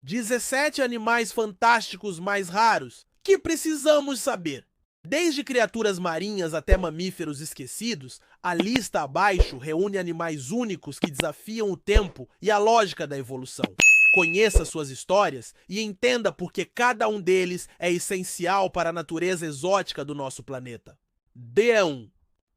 17 animais fantásticos mais raros que precisamos saber. Desde criaturas marinhas até mamíferos esquecidos, a lista abaixo reúne animais únicos que desafiam o tempo e a lógica da evolução. Conheça suas histórias e entenda por que cada um deles é essencial para a natureza exótica do nosso planeta. D1.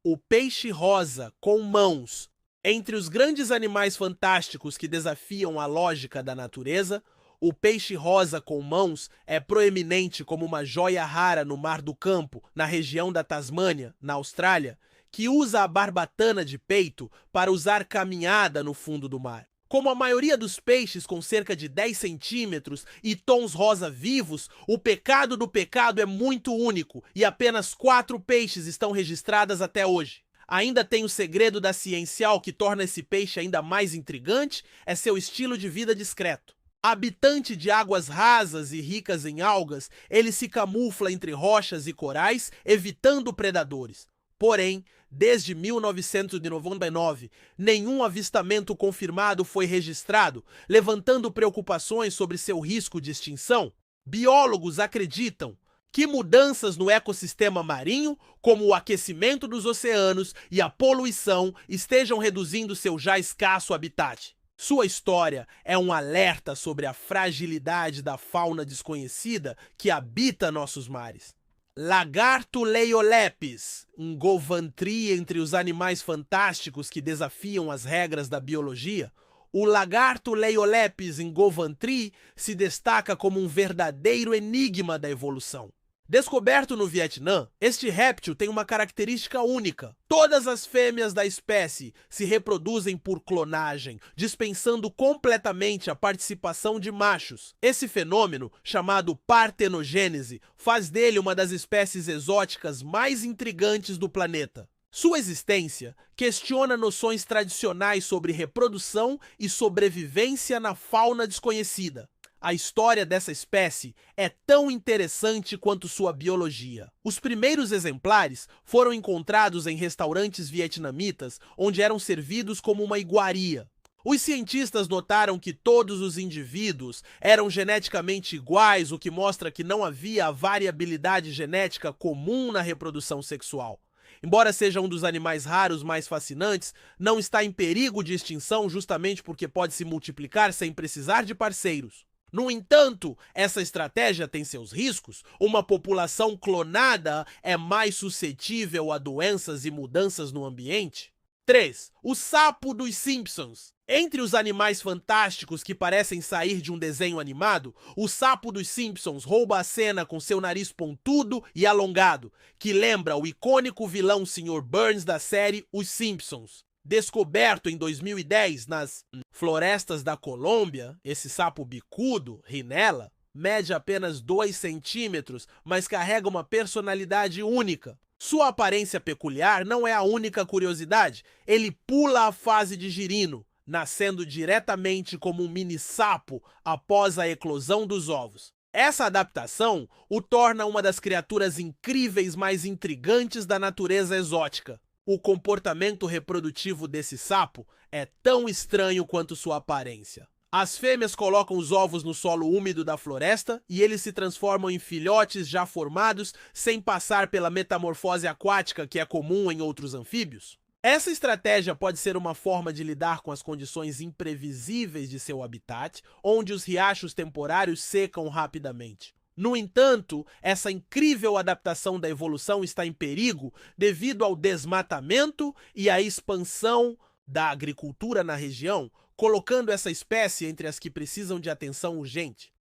O peixe rosa com mãos. Entre os grandes animais fantásticos que desafiam a lógica da natureza, o peixe rosa com mãos é proeminente como uma joia rara no Mar do Campo, na região da Tasmânia, na Austrália, que usa a barbatana de peito para usar caminhada no fundo do mar. Como a maioria dos peixes com cerca de 10 centímetros e tons rosa vivos, o pecado do pecado é muito único e apenas 4 peixes estão registradas até hoje. Ainda tem o segredo da ciencial que torna esse peixe ainda mais intrigante, é seu estilo de vida discreto. Habitante de águas rasas e ricas em algas, ele se camufla entre rochas e corais, evitando predadores. Porém, desde 1999, nenhum avistamento confirmado foi registrado, levantando preocupações sobre seu risco de extinção. Biólogos acreditam que mudanças no ecossistema marinho, como o aquecimento dos oceanos e a poluição, estejam reduzindo seu já escasso habitat. Sua história é um alerta sobre a fragilidade da fauna desconhecida que habita nossos mares. Lagarto Leiolépis, um govantri entre os animais fantásticos que desafiam as regras da biologia, o lagarto Leiolépis em govantri se destaca como um verdadeiro enigma da evolução. Descoberto no Vietnã, este réptil tem uma característica única. Todas as fêmeas da espécie se reproduzem por clonagem, dispensando completamente a participação de machos. Esse fenômeno, chamado partenogênese, faz dele uma das espécies exóticas mais intrigantes do planeta. Sua existência questiona noções tradicionais sobre reprodução e sobrevivência na fauna desconhecida. A história dessa espécie é tão interessante quanto sua biologia. Os primeiros exemplares foram encontrados em restaurantes vietnamitas, onde eram servidos como uma iguaria. Os cientistas notaram que todos os indivíduos eram geneticamente iguais, o que mostra que não havia a variabilidade genética comum na reprodução sexual. Embora seja um dos animais raros mais fascinantes, não está em perigo de extinção justamente porque pode se multiplicar sem precisar de parceiros. No entanto, essa estratégia tem seus riscos. Uma população clonada é mais suscetível a doenças e mudanças no ambiente. 3. O sapo dos Simpsons. Entre os animais fantásticos que parecem sair de um desenho animado, o sapo dos Simpsons rouba a cena com seu nariz pontudo e alongado, que lembra o icônico vilão Sr. Burns da série Os Simpsons. Descoberto em 2010 nas florestas da Colômbia, esse sapo bicudo, Rhinella, mede apenas 2 centímetros, mas carrega uma personalidade única. Sua aparência peculiar não é a única curiosidade. Ele pula a fase de girino, nascendo diretamente como um mini-sapo após a eclosão dos ovos. Essa adaptação o torna uma das criaturas incríveis mais intrigantes da natureza exótica. O comportamento reprodutivo desse sapo é tão estranho quanto sua aparência. As fêmeas colocam os ovos no solo úmido da floresta e eles se transformam em filhotes já formados sem passar pela metamorfose aquática que é comum em outros anfíbios. Essa estratégia pode ser uma forma de lidar com as condições imprevisíveis de seu habitat, onde os riachos temporários secam rapidamente. No entanto, essa incrível adaptação da evolução está em perigo devido ao desmatamento e à expansão da agricultura na região, colocando essa espécie entre as que precisam de atenção urgente.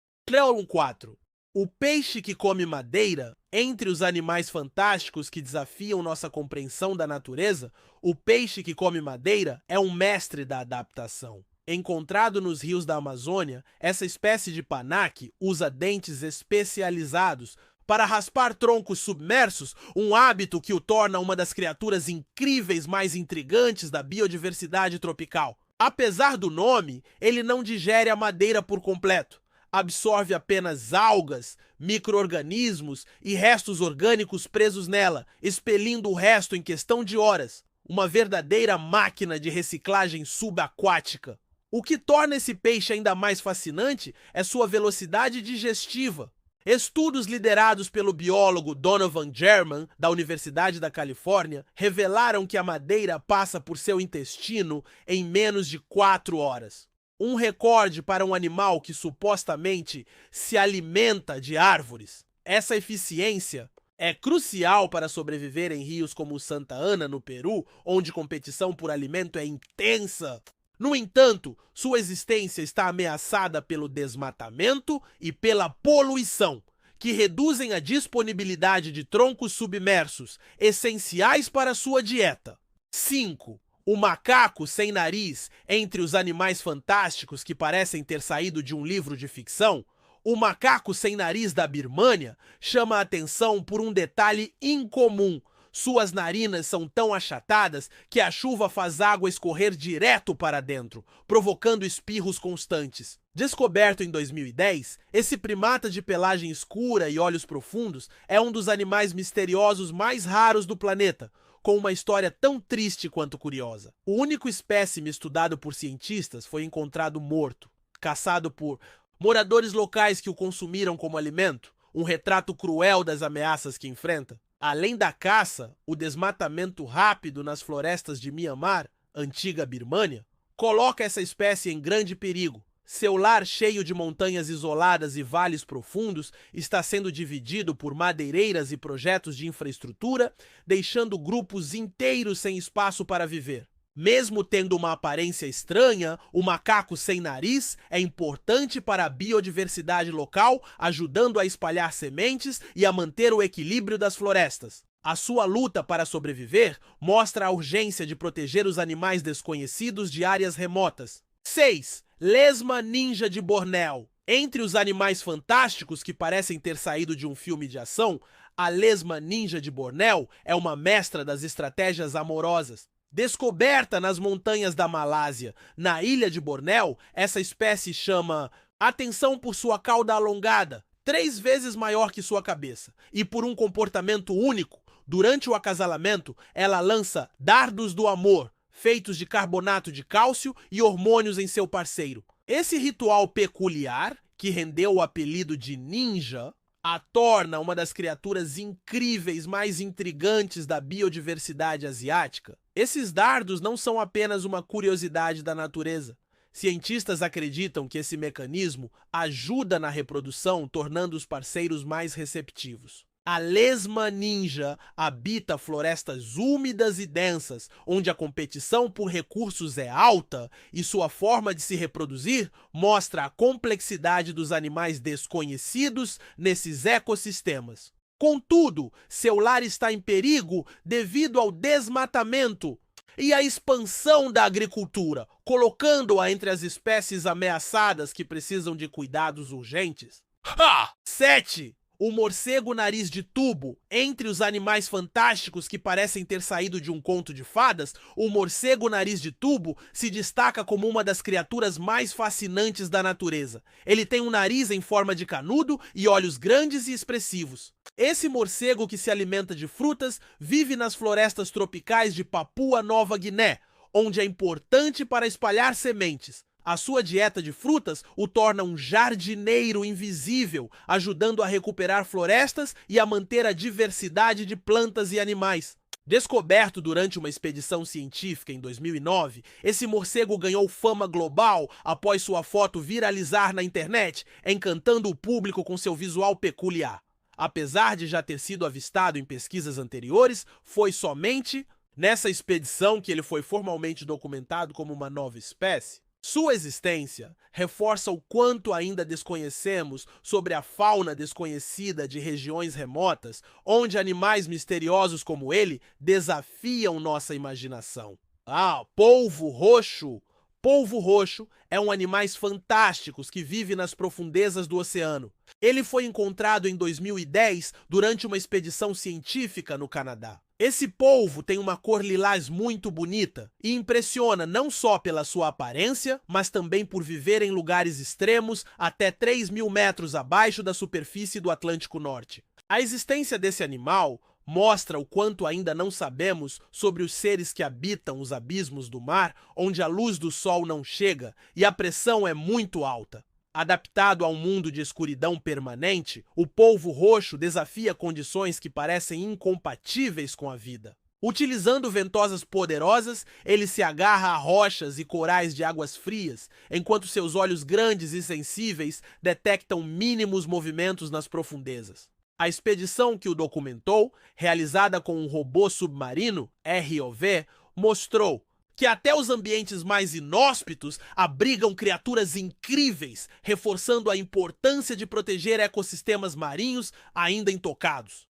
4. O peixe que come madeira. Entre os animais fantásticos que desafiam nossa compreensão da natureza, o peixe que come madeira é um mestre da adaptação. Encontrado nos rios da Amazônia, essa espécie de panaque usa dentes especializados para raspar troncos submersos, um hábito que o torna uma das criaturas incríveis mais intrigantes da biodiversidade tropical. Apesar do nome, ele não digere a madeira por completo. Absorve apenas algas, micro-organismos e restos orgânicos presos nela, expelindo o resto em questão de horas. Uma verdadeira máquina de reciclagem subaquática. O que torna esse peixe ainda mais fascinante é sua velocidade digestiva. Estudos liderados pelo biólogo Donovan German, da Universidade da Califórnia, revelaram que a madeira passa por seu intestino em menos de 4 horas. Um recorde para um animal que supostamente se alimenta de árvores. Essa eficiência é crucial para sobreviver em rios como o Santa Ana, no Peru, onde competição por alimento é intensa. No entanto, sua existência está ameaçada pelo desmatamento e pela poluição, que reduzem a disponibilidade de troncos submersos, essenciais para sua dieta. 5. O macaco sem nariz, entre os animais fantásticos que parecem ter saído de um livro de ficção, o macaco sem nariz da Birmânia chama a atenção por um detalhe incomum. Suas narinas são tão achatadas que a chuva faz água escorrer direto para dentro, provocando espirros constantes. Descoberto em 2010, esse primata de pelagem escura e olhos profundos é um dos animais misteriosos mais raros do planeta, com uma história tão triste quanto curiosa. O único espécime estudado por cientistas foi encontrado morto, caçado por moradores locais que o consumiram como alimento, um retrato cruel das ameaças que enfrenta. Além da caça, o desmatamento rápido nas florestas de Mianmar, antiga Birmânia, coloca essa espécie em grande perigo. Seu lar cheio de montanhas isoladas e vales profundos está sendo dividido por madeireiras e projetos de infraestrutura, deixando grupos inteiros sem espaço para viver. Mesmo tendo uma aparência estranha, o macaco sem nariz é importante para a biodiversidade local, ajudando a espalhar sementes e a manter o equilíbrio das florestas. A sua luta para sobreviver mostra a urgência de proteger os animais desconhecidos de áreas remotas. 6. Lesma ninja de Bornéu. Entre os animais fantásticos que parecem ter saído de um filme de ação, a lesma ninja de Bornéu é uma mestra das estratégias amorosas. Descoberta nas montanhas da Malásia, na ilha de Bornéu, essa espécie chama atenção por sua cauda alongada, 3 vezes maior que sua cabeça, e por um comportamento único. Durante o acasalamento, ela lança dardos do amor, feitos de carbonato de cálcio e hormônios em seu parceiro. Esse ritual peculiar, que rendeu o apelido de ninja, a torna uma das criaturas incríveis mais intrigantes da biodiversidade asiática. Esses dardos não são apenas uma curiosidade da natureza. Cientistas acreditam que esse mecanismo ajuda na reprodução, tornando os parceiros mais receptivos. A lesma ninja habita florestas úmidas e densas, onde a competição por recursos é alta e sua forma de se reproduzir mostra a complexidade dos animais desconhecidos nesses ecossistemas. Contudo, seu lar está em perigo devido ao desmatamento e à expansão da agricultura, colocando-a entre as espécies ameaçadas que precisam de cuidados urgentes. 7. O morcego nariz de tubo. Entre os animais fantásticos que parecem ter saído de um conto de fadas, o morcego nariz de tubo se destaca como uma das criaturas mais fascinantes da natureza. Ele tem um nariz em forma de canudo e olhos grandes e expressivos. Esse morcego que se alimenta de frutas vive nas florestas tropicais de Papua Nova Guiné, onde é importante para espalhar sementes. A sua dieta de frutas o torna um jardineiro invisível, ajudando a recuperar florestas e a manter a diversidade de plantas e animais. Descoberto durante uma expedição científica em 2009, esse morcego ganhou fama global após sua foto viralizar na internet, encantando o público com seu visual peculiar. Apesar de já ter sido avistado em pesquisas anteriores, foi somente nessa expedição que ele foi formalmente documentado como uma nova espécie. Sua existência reforça o quanto ainda desconhecemos sobre a fauna desconhecida de regiões remotas, onde animais misteriosos como ele desafiam nossa imaginação. Polvo roxo. Polvo roxo é um animais fantásticos que vive nas profundezas do oceano. Ele foi encontrado em 2010 durante uma expedição científica no Canadá. Esse polvo tem uma cor lilás muito bonita e impressiona não só pela sua aparência, mas também por viver em lugares extremos até 3.000 metros abaixo da superfície do Atlântico Norte. A existência desse animal mostra o quanto ainda não sabemos sobre os seres que habitam os abismos do mar, onde a luz do sol não chega e a pressão é muito alta. Adaptado a um mundo de escuridão permanente, o polvo roxo desafia condições que parecem incompatíveis com a vida. Utilizando ventosas poderosas, ele se agarra a rochas e corais de águas frias, enquanto seus olhos grandes e sensíveis detectam mínimos movimentos nas profundezas. A expedição que o documentou, realizada com um robô submarino, ROV, mostrou que até os ambientes mais inóspitos abrigam criaturas incríveis, reforçando a importância de proteger ecossistemas marinhos ainda intocados.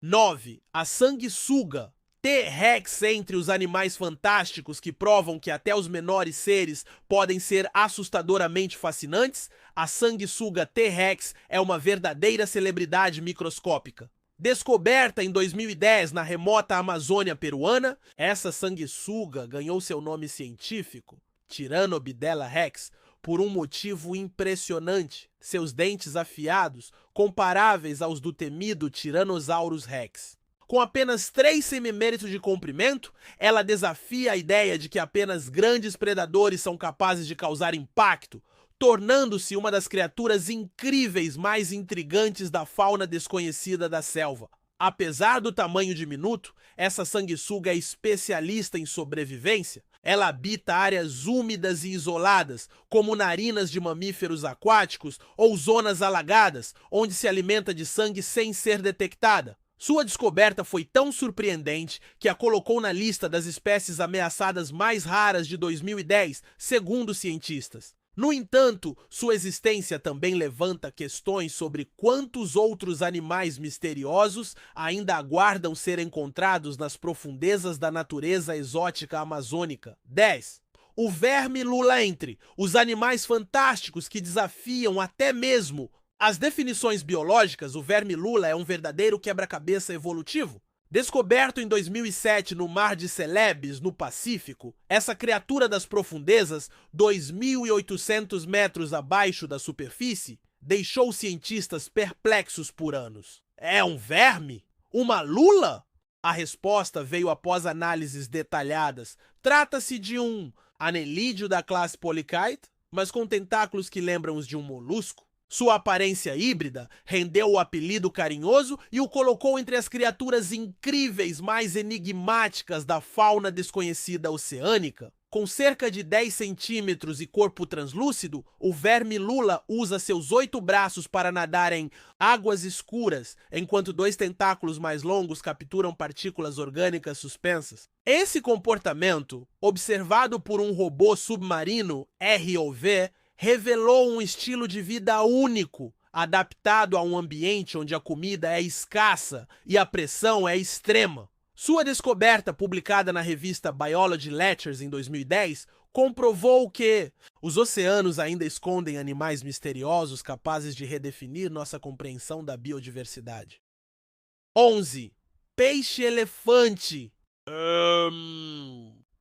9. A sanguessuga. T-Rex entre os animais fantásticos que provam que até os menores seres podem ser assustadoramente fascinantes, a sanguessuga T-Rex é uma verdadeira celebridade microscópica. Descoberta em 2010 na remota Amazônia peruana, essa sanguessuga ganhou seu nome científico, Tyrannobidella rex, por um motivo impressionante: seus dentes afiados, comparáveis aos do temido Tyrannosaurus rex. Com apenas 3 centímetros de comprimento, ela desafia a ideia de que apenas grandes predadores são capazes de causar impacto, tornando-se uma das criaturas incríveis mais intrigantes da fauna desconhecida da selva. Apesar do tamanho diminuto, essa sanguessuga é especialista em sobrevivência. Ela habita áreas úmidas e isoladas, como narinas de mamíferos aquáticos ou zonas alagadas, onde se alimenta de sangue sem ser detectada. Sua descoberta foi tão surpreendente que a colocou na lista das espécies ameaçadas mais raras de 2010, segundo cientistas. No entanto, sua existência também levanta questões sobre quantos outros animais misteriosos ainda aguardam ser encontrados nas profundezas da natureza exótica amazônica. 10. O verme lula-entre, os animais fantásticos que desafiam até mesmo as definições biológicas. O verme lula é um verdadeiro quebra-cabeça evolutivo. Descoberto em 2007 no Mar de Celebes, no Pacífico, essa criatura das profundezas, 2.800 metros abaixo da superfície, deixou cientistas perplexos por anos. É um verme? Uma lula? A resposta veio após análises detalhadas. Trata-se de um anelídeo da classe Polychaete, mas com tentáculos que lembram os de um molusco. Sua aparência híbrida rendeu o apelido carinhoso e o colocou entre as criaturas incríveis mais enigmáticas da fauna desconhecida oceânica. Com cerca de 10 centímetros e corpo translúcido, o verme lula usa seus 8 braços para nadar em águas escuras, enquanto 2 tentáculos mais longos capturam partículas orgânicas suspensas. Esse comportamento, observado por um robô submarino ROV, revelou um estilo de vida único, adaptado a um ambiente onde a comida é escassa e a pressão é extrema. Sua descoberta, publicada na revista Biology Letters em 2010, comprovou que os oceanos ainda escondem animais misteriosos capazes de redefinir nossa compreensão da biodiversidade. 11. Peixe-elefante.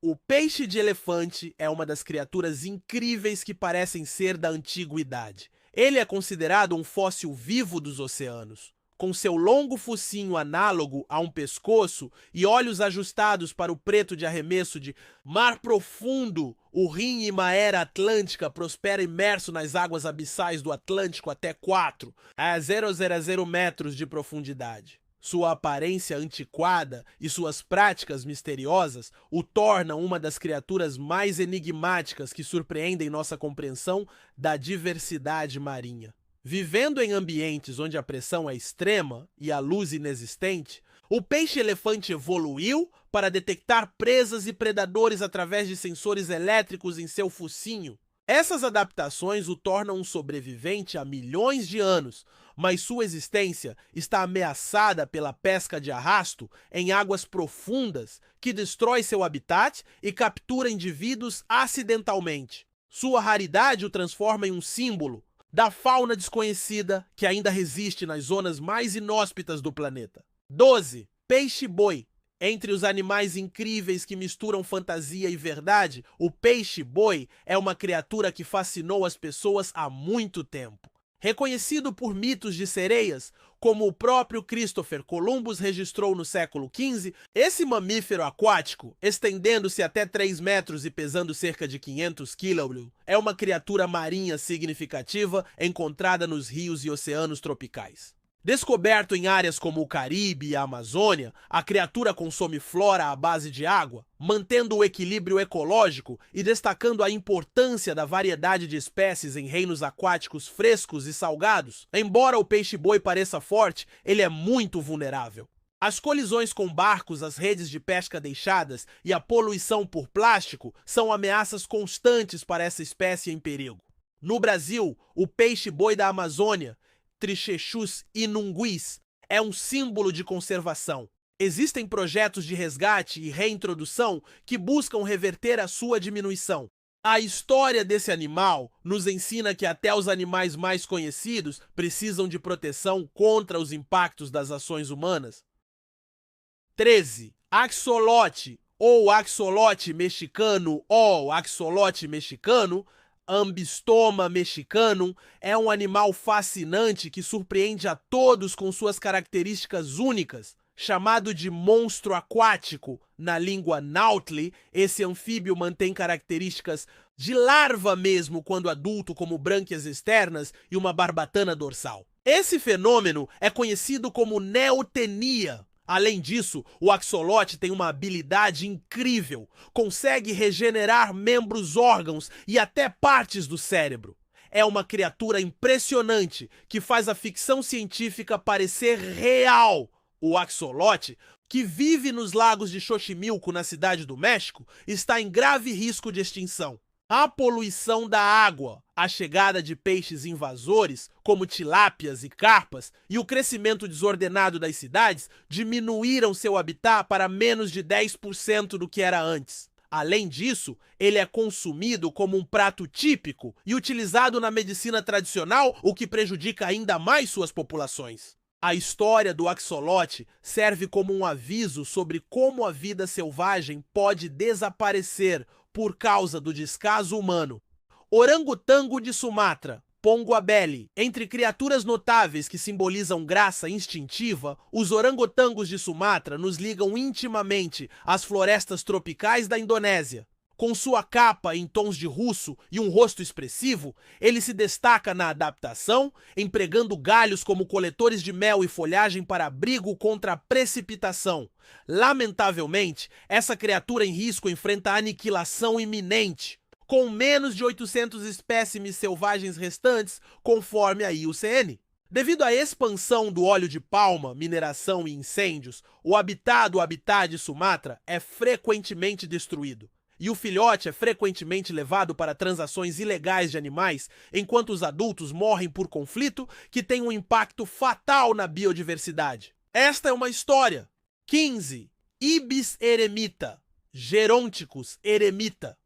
O peixe de elefante é uma das criaturas incríveis que parecem ser da antiguidade. Ele é considerado um fóssil vivo dos oceanos. Com seu longo focinho análogo a um pescoço e olhos ajustados para o preto de arremesso de mar profundo, o rim-imaera atlântica prospera imerso nas águas abissais do Atlântico até 4 a 0,00 metros de profundidade. Sua aparência antiquada e suas práticas misteriosas o tornam uma das criaturas mais enigmáticas que surpreendem nossa compreensão da diversidade marinha. Vivendo em ambientes onde a pressão é extrema e a luz inexistente, o peixe-elefante evoluiu para detectar presas e predadores através de sensores elétricos em seu focinho. Essas adaptações o tornam um sobrevivente há milhões de anos, mas sua existência está ameaçada pela pesca de arrasto em águas profundas, que destrói seu habitat e captura indivíduos acidentalmente. Sua raridade o transforma em um símbolo da fauna desconhecida que ainda resiste nas zonas mais inóspitas do planeta. 12. Peixe-boi. Entre os animais incríveis que misturam fantasia e verdade, o peixe-boi é uma criatura que fascinou as pessoas há muito tempo. Reconhecido por mitos de sereias, como o próprio Christopher Columbus registrou no século XV, esse mamífero aquático, estendendo-se até 3 metros e pesando cerca de 500 kg, é uma criatura marinha significativa encontrada nos rios e oceanos tropicais. Descoberto em áreas como o Caribe e a Amazônia, a criatura consome flora à base de água, mantendo o equilíbrio ecológico e destacando a importância da variedade de espécies em reinos aquáticos frescos e salgados. Embora o peixe-boi pareça forte, ele é muito vulnerável. As colisões com barcos, as redes de pesca deixadas e a poluição por plástico são ameaças constantes para essa espécie em perigo. No Brasil, o peixe-boi da Amazônia, Trichechus inunguis, é um símbolo de conservação. Existem projetos de resgate e reintrodução que buscam reverter a sua diminuição. A história desse animal nos ensina que até os animais mais conhecidos precisam de proteção contra os impactos das ações humanas. 13. Axolote ou axolote mexicano ou axolote mexicano, Ambystoma mexicanum, é um animal fascinante que surpreende a todos com suas características únicas. Chamado de monstro aquático na língua Nautli, esse anfíbio mantém características de larva mesmo quando adulto, como brânquias externas e uma barbatana dorsal. Esse fenômeno é conhecido como neotenia. Além disso, o axolote tem uma habilidade incrível. Consegue regenerar membros, órgãos e até partes do cérebro. É uma criatura impressionante que faz a ficção científica parecer real. O axolote, que vive nos lagos de Xochimilco, na cidade do México, está em grave risco de extinção. A poluição da água, a chegada de peixes invasores, como tilápias e carpas, e o crescimento desordenado das cidades diminuíram seu habitat para menos de 10% do que era antes. Além disso, ele é consumido como um prato típico e utilizado na medicina tradicional, o que prejudica ainda mais suas populações. A história do axolote serve como um aviso sobre como a vida selvagem pode desaparecer por causa do descaso humano. Orangotango de Sumatra, Ponguabeli. Entre criaturas notáveis que simbolizam graça instintiva, os orangotangos de Sumatra nos ligam intimamente às florestas tropicais da Indonésia. Com sua capa em tons de russo e um rosto expressivo, ele se destaca na adaptação, empregando galhos como coletores de mel e folhagem para abrigo contra a precipitação. Lamentavelmente, essa criatura em risco enfrenta a aniquilação iminente, com menos de 800 espécimes selvagens restantes, conforme a IUCN. Devido à expansão do óleo de palma, mineração e incêndios, o habitat de Sumatra é frequentemente destruído. E o filhote é frequentemente levado para transações ilegais de animais, enquanto os adultos morrem por conflito que tem um impacto fatal na biodiversidade. Esta é uma história. 15. Ibis eremita, Geronticus eremita.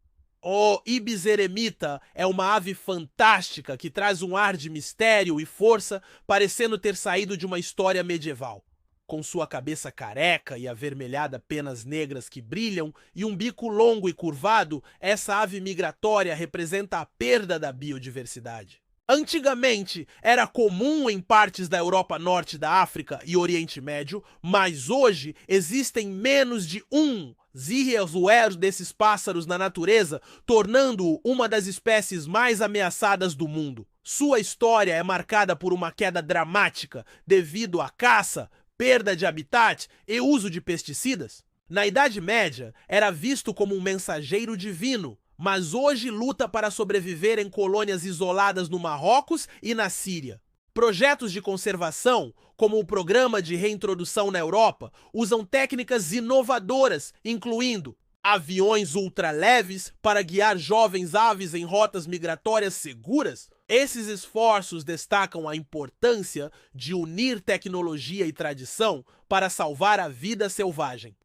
O Ibis eremita é uma ave fantástica que traz um ar de mistério e força, parecendo ter saído de uma história medieval. Com sua cabeça careca e avermelhada penas negras que brilham e um bico longo e curvado, essa ave migratória representa a perda da biodiversidade. Antigamente, era comum em partes da Europa Norte, da África e Oriente Médio, mas hoje existem menos de um zirrezuero desses pássaros na natureza, tornando-o uma das espécies mais ameaçadas do mundo. Sua história é marcada por uma queda dramática devido à caça, perda de habitat e uso de pesticidas. Na Idade Média, era visto como um mensageiro divino, mas hoje luta para sobreviver em colônias isoladas no Marrocos e na Síria. Projetos de conservação, como o Programa de Reintrodução na Europa, usam técnicas inovadoras, incluindo aviões ultraleves para guiar jovens aves em rotas migratórias seguras. Esses esforços destacam a importância de unir tecnologia e tradição para salvar a vida selvagem.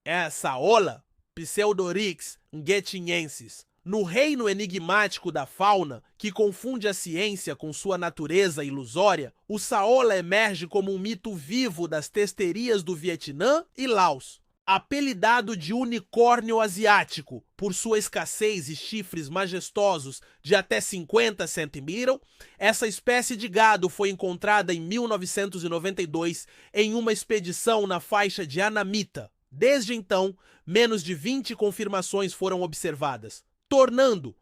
Essa ola, Pseudorix nguyetinensis, no reino enigmático da fauna, que confunde a ciência com sua natureza ilusória, o saola emerge como um mito vivo das testerias do Vietnã e Laos. Apelidado de unicórnio asiático por sua escassez e chifres majestosos de até 50 centímetros, essa espécie de gado foi encontrada em 1992 em uma expedição na faixa de Anamita. Desde então, menos de 20 confirmações foram observadas, tornando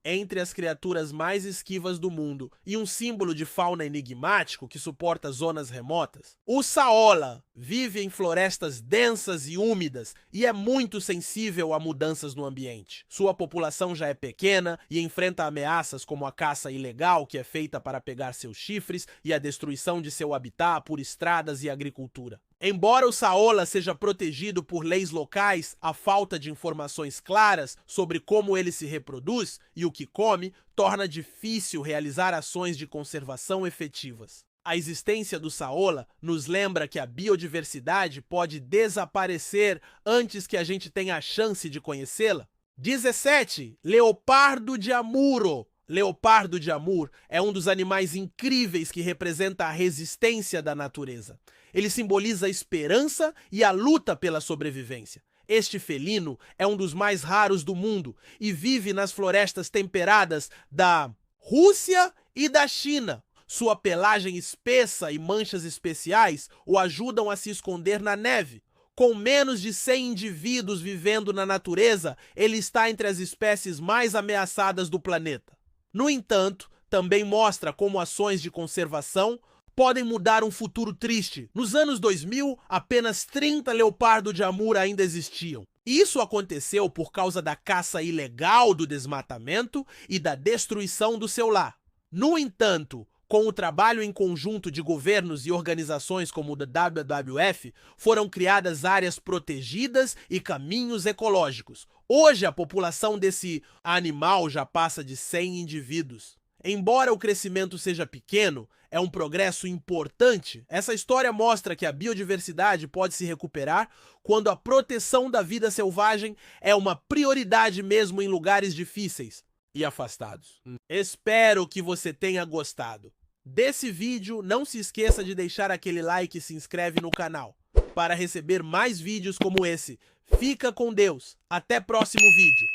entre as criaturas mais esquivas do mundo e um símbolo de fauna enigmático que suporta zonas remotas. O saola vive em florestas densas e úmidas e é muito sensível a mudanças no ambiente. Sua população já é pequena e enfrenta ameaças como a caça ilegal, que é feita para pegar seus chifres, e a destruição de seu habitat por estradas e agricultura. Embora o saola seja protegido por leis locais, a falta de informações claras sobre como ele se reproduz e o que come torna difícil realizar ações de conservação efetivas. A existência do saola nos lembra que a biodiversidade pode desaparecer antes que a gente tenha a chance de conhecê-la. 17. Leopardo de Amuro. Leopardo de Amur é um dos animais incríveis que representa a resistência da natureza. Ele simboliza a esperança e a luta pela sobrevivência. Este felino é um dos mais raros do mundo e vive nas florestas temperadas da Rússia e da China. Sua pelagem espessa e manchas especiais o ajudam a se esconder na neve. Com menos de 100 indivíduos vivendo na natureza, ele está entre as espécies mais ameaçadas do planeta. No entanto, também mostra como ações de conservação podem mudar um futuro triste. Nos anos 2000, apenas 30 leopardo de Amur ainda existiam. Isso aconteceu por causa da caça ilegal do desmatamento e da destruição do seu lar. No entanto, com o trabalho em conjunto de governos e organizações como o da WWF, foram criadas áreas protegidas e caminhos ecológicos. Hoje, a população desse animal já passa de 100 indivíduos. Embora o crescimento seja pequeno, é um progresso importante. Essa história mostra que a biodiversidade pode se recuperar quando a proteção da vida selvagem é uma prioridade mesmo em lugares difíceis e afastados. Espero que você tenha gostado desse vídeo. Não se esqueça de deixar aquele like e se inscreve no canal para receber mais vídeos como esse. Fica com Deus. Até próximo vídeo.